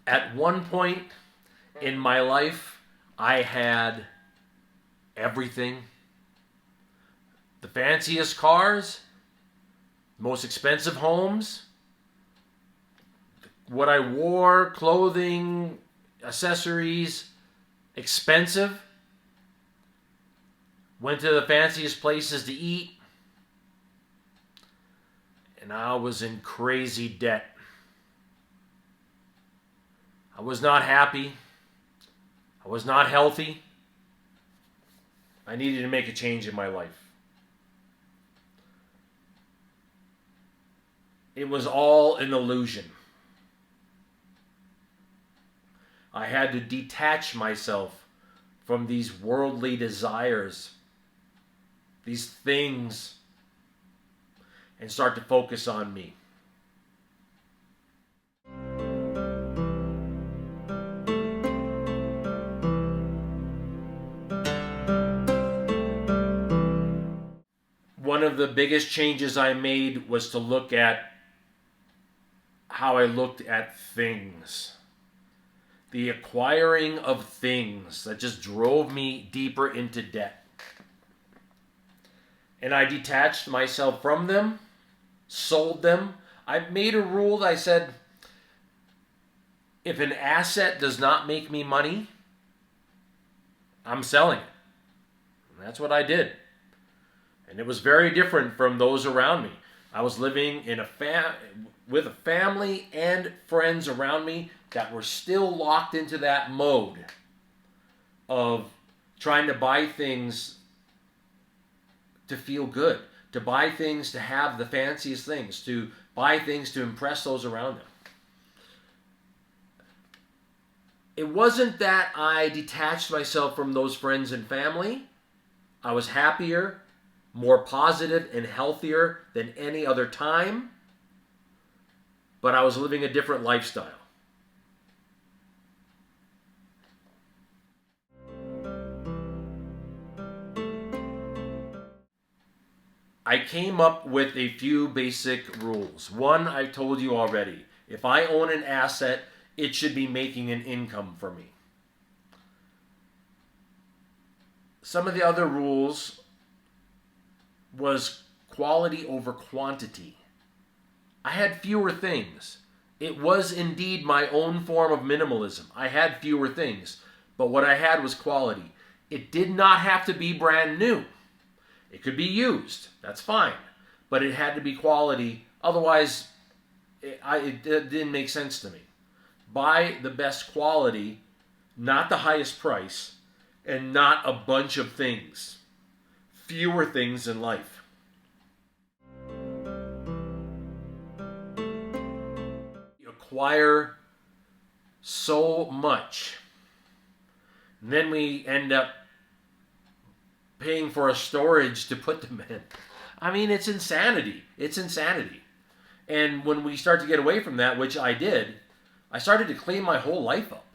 At one point in my life, I had everything: the fanciest cars, most expensive homes, what I wore, clothing, accessories, expensive. Went to the fanciest places to eat, and I was in crazy debt. I was not happy. I was not healthy. I needed to make a change in my life. It was all an illusion. I had to detach myself from these worldly desires, these things, and start to focus on me. One of the biggest changes I made was to look at how I looked at things. The acquiring of things that just drove me deeper into debt. And I detached myself from them, sold them. I made a rule that I said, if an asset does not make me money, I'm selling it. And that's what I did. And it was very different from those around me. I was living in with a family and friends around me that were still locked into that mode of trying to buy things to feel good, to buy things to have the fanciest things, to buy things to impress those around them. It wasn't that I detached myself from those friends and family. I was happier, more positive, and healthier than any other time, but I was living a different lifestyle. I came up with a few basic rules. One, I told you already. If I own an asset, it should be making an income for me. Some of the other rules was quality over quantity. I had fewer things. It was indeed my own form of minimalism. I had fewer things, but what I had was quality. It did not have to be brand new. It could be used. That's fine. But it had to be quality. Otherwise, it didn't make sense to me. Buy the best quality, not the highest price, and not a bunch of things. Fewer things in life. You acquire so much. And then we end up paying for a storage to put them in. I mean, it's insanity. It's insanity. And when we start to get away from that, which I did, I started to clean my whole life up.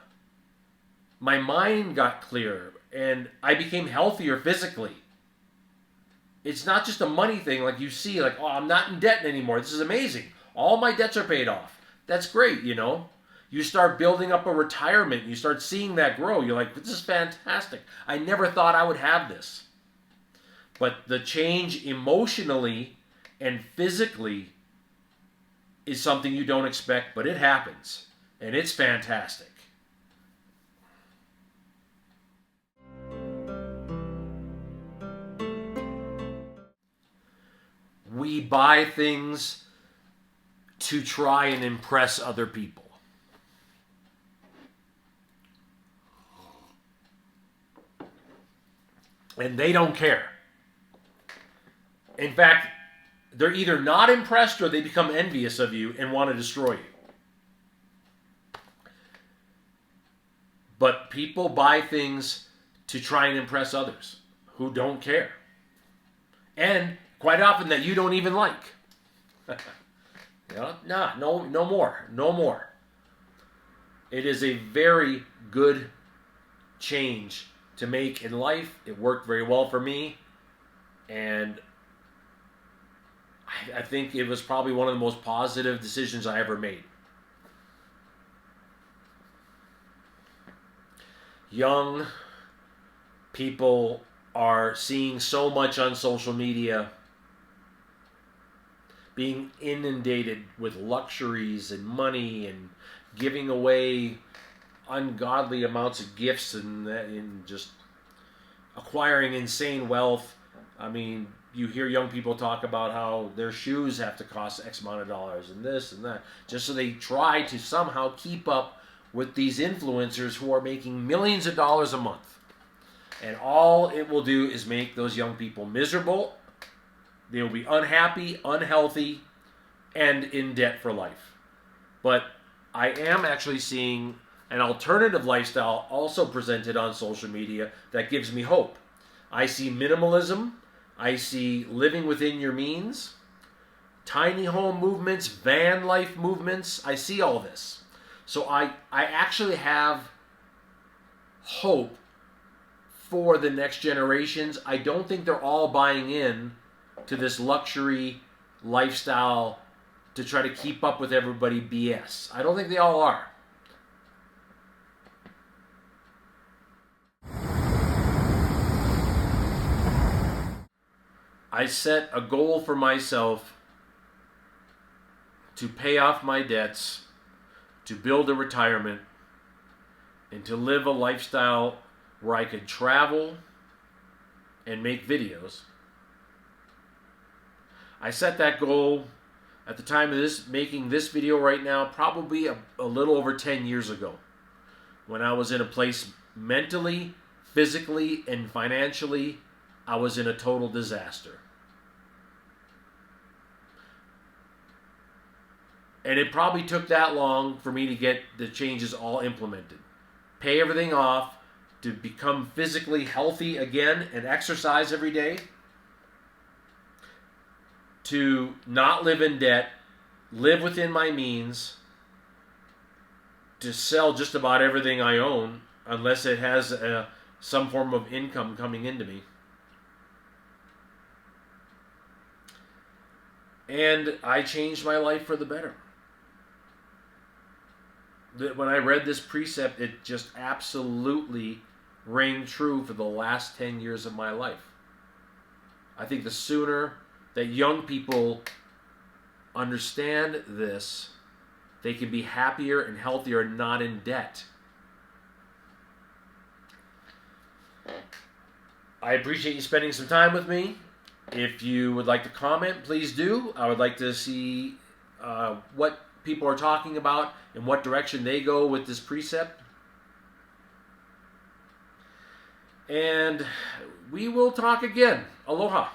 My mind got clearer, and I became healthier physically. It's not just a money thing like you see, like, oh, I'm not in debt anymore. This is amazing. All my debts are paid off. That's great, you know. You start building up a retirement. You start seeing that grow. You're like, this is fantastic. I never thought I would have this. But the change emotionally and physically is something you don't expect, but it happens. And it's fantastic. We buy things to try and impress other people. And they don't care. In fact, they're either not impressed or they become envious of you and want to destroy you. But people buy things to try and impress others who don't care. And quite often that you don't even like. No more. No more. It is a very good change to make in life. It worked very well for me. And I think it was probably one of the most positive decisions I ever made. young people are seeing so much on social media, being inundated with luxuries and money and giving away ungodly amounts of gifts and just acquiring insane wealth. I mean, you hear young people talk about how their shoes have to cost X amount of dollars and this and that, just so they try to somehow keep up with these influencers who are making millions of dollars a month. And all it will do is make those young people miserable. They will be unhappy, unhealthy, and in debt for life. But I am actually seeing an alternative lifestyle also presented on social media that gives me hope. I see minimalism. I see living within your means, tiny home movements, van life movements. I see all this. So I actually have hope for the next generations. I don't think they're all buying in to this luxury lifestyle to try to keep up with everybody BS. I don't think they all are. I set a goal for myself to pay off my debts, to build a retirement, and to live a lifestyle where I could travel and make videos. I set that goal at the time of making this video right now, probably a little over 10 years ago, when I was in a place mentally, physically, and financially, I was in a total disaster. And it probably took that long for me to get the changes all implemented. Pay everything off, to become physically healthy again and exercise every day, to not live in debt, live within my means, to sell just about everything I own unless it has some form of income coming into me. And I changed my life for the better. When I read this precept, it just absolutely rang true for the last 10 years of my life. I think the sooner that young people understand this, they can be happier and healthier and not in debt. I appreciate you spending some time with me. If you would like to comment, please do. I would like to see what people are talking about and what direction they go with this precept. And we will talk again. Aloha.